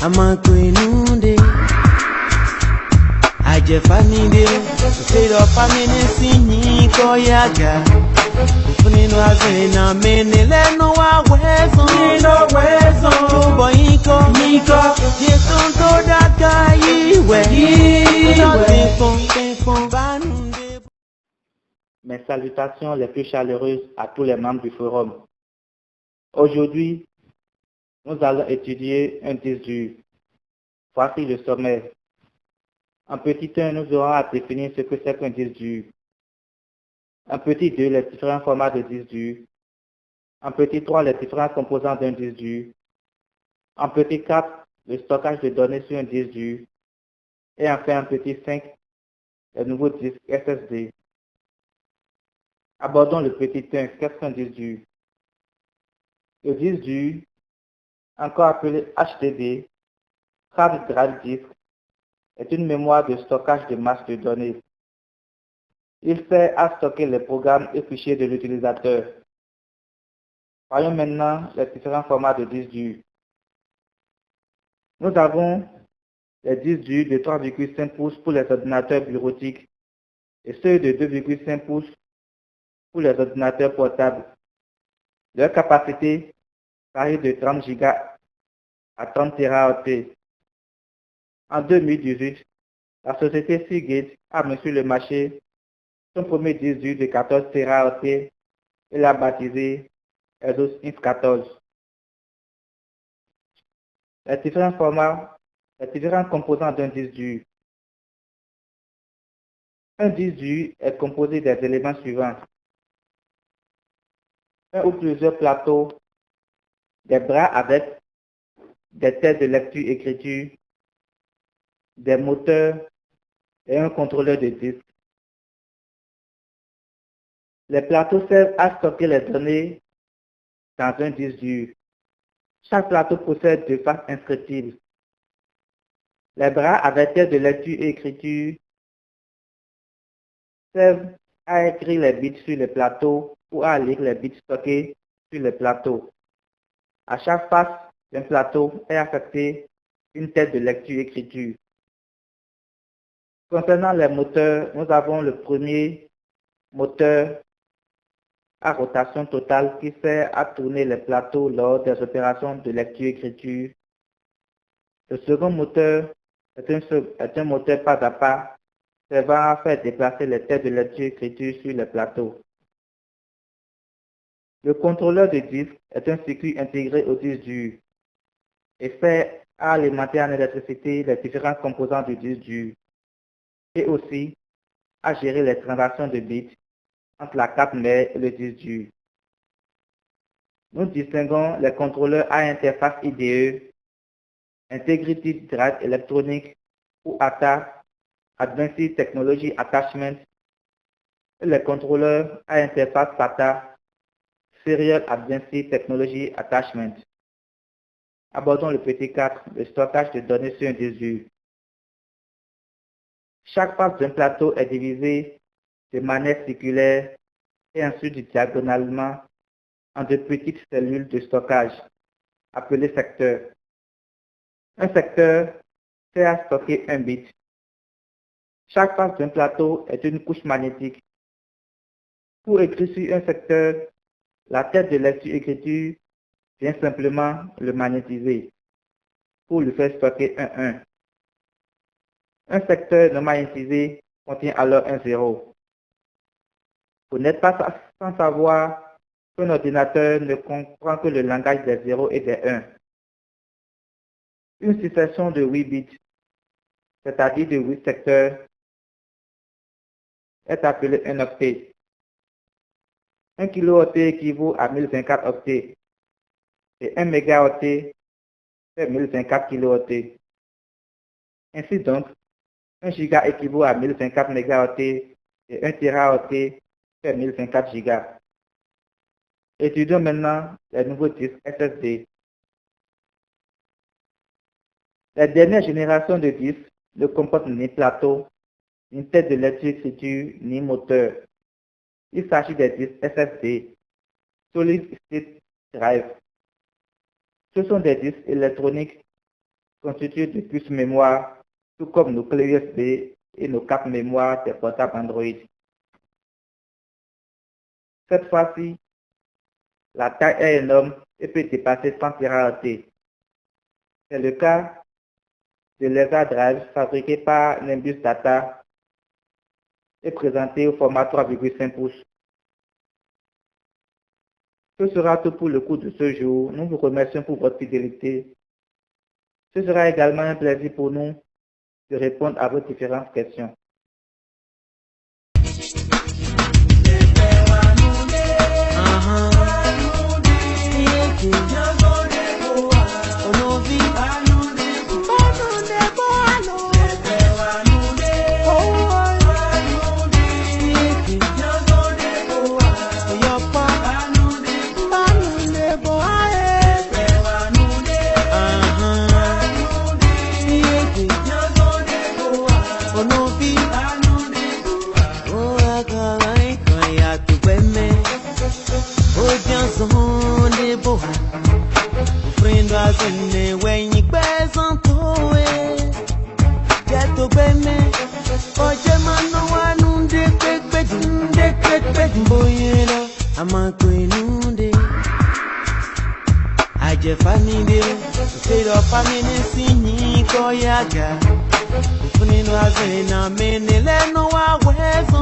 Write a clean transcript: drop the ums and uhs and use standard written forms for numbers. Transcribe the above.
Amakuinunde Aje family Sero family sinyi koyaga Ufunino azena menele no wa wezo Nino wezo Chubo yiko Yesunto daka yiwe Mes salutations les plus chaleureuses à tous les membres du forum. Aujourd'hui, nous allons étudier un disque dur. Voici le sommaire. En petit 1, nous aurons à définir ce que c'est qu'un disque dur. En petit 2, les différents formats de disque dur. En petit 3, les différents composants d'un disque dur. En petit 4, le stockage de données sur un disque dur. Et enfin, en petit 5, les nouveaux disques SSD. Abordons le petit 1. Qu'est-ce qu'un disque dur? Le disque dur, encore appelé HDD, Hard Drive Disk, est une mémoire de stockage de masse de données. Il sert à stocker les programmes et fichiers de l'utilisateur. Voyons maintenant les différents formats de disques durs. Nous avons les disques durs de 3,5 pouces pour les ordinateurs bureautiques et ceux de 2,5 pouces pour les ordinateurs portables. Leur capacité varie de 30 Go à 30 TB. En 2018, la société Seagate a mis sur le marché son premier disque dur de 14 TB et l'a baptisé Eidos X14. Les différents formats, les différents composants d'un disque dur. Un disque dur est composé des éléments suivants: un ou plusieurs plateaux, des bras avec des têtes de lecture-écriture, des moteurs et un contrôleur de disque. Les plateaux servent à stocker les données dans un disque dur. Chaque plateau possède deux faces inscriptibles. Les bras avec tête de lecture et écriture servent à écrire les bits sur les plateaux ou à lire les bits stockés sur les plateaux. À chaque face d'un plateau est affectée une tête de lecture-écriture. Concernant les moteurs, nous avons le premier moteur à rotation totale qui sert à tourner les plateaux lors des opérations de lecture-écriture. Le second moteur est un moteur pas à pas servant à faire déplacer les têtes de lecture-écriture sur les plateaux. Le contrôleur de disque est un circuit intégré au disque dur et sert à alimenter en électricité les différents composants du disque dur et aussi à gérer les transactions de bits entre la carte mère et le disque dur. Nous distinguons les contrôleurs à interface IDE, Integrity Drive Electronic ou ATA, Advanced Technology Attachment, et les contrôleurs à interface SATA, Serial Advanced Technology Attachment. Abordons le petit 4, le stockage de données sur un disque dur. Chaque face d'un plateau est divisée de manière circulaire et ensuite diagonalement en de petites cellules de stockage, appelées secteurs. Un secteur sert à stocker un bit. Chaque face d'un plateau est une couche magnétique. Pour écrire sur un secteur, la tête de lecture-écriture vient simplement le magnétiser pour lui faire stocker un 1. Un secteur non magnétisé contient alors un 0. Vous n'êtes pas sans savoir qu'un ordinateur ne comprend que le langage des 0 et des 1. Une succession de 8 bits, c'est-à-dire de 8 secteurs, est appelée un octet. 1 kilooctet équivaut à 1024 octets et 1 mégaoctet fait 1024 kilooctets. Ainsi donc, 1 giga équivaut à 1024 mégaoctets et 1 téraoctet fait 1024 gigas. Étudions maintenant les nouveaux disques SSD. La dernière génération de disques ne comporte ni plateau, ni tête de lecture-écriture, ni moteur. Il s'agit des disques SSD, Solid State Drive. Ce sont des disques électroniques constitué de puces mémoire, tout comme nos clés USB et nos cartes mémoire des portables Android. Cette fois-ci, la taille est énorme et peut dépasser 100 Teraoctets. C'est le cas de l'ESA Drive fabriqué par Nimbus Data et présenté au format 3,5 pouces. Ce sera tout pour le cours de ce jour. Nous vous remercions pour votre fidélité. Ce sera également un plaisir pour nous de répondre à vos différentes questions. Funino azena menele no wa wezo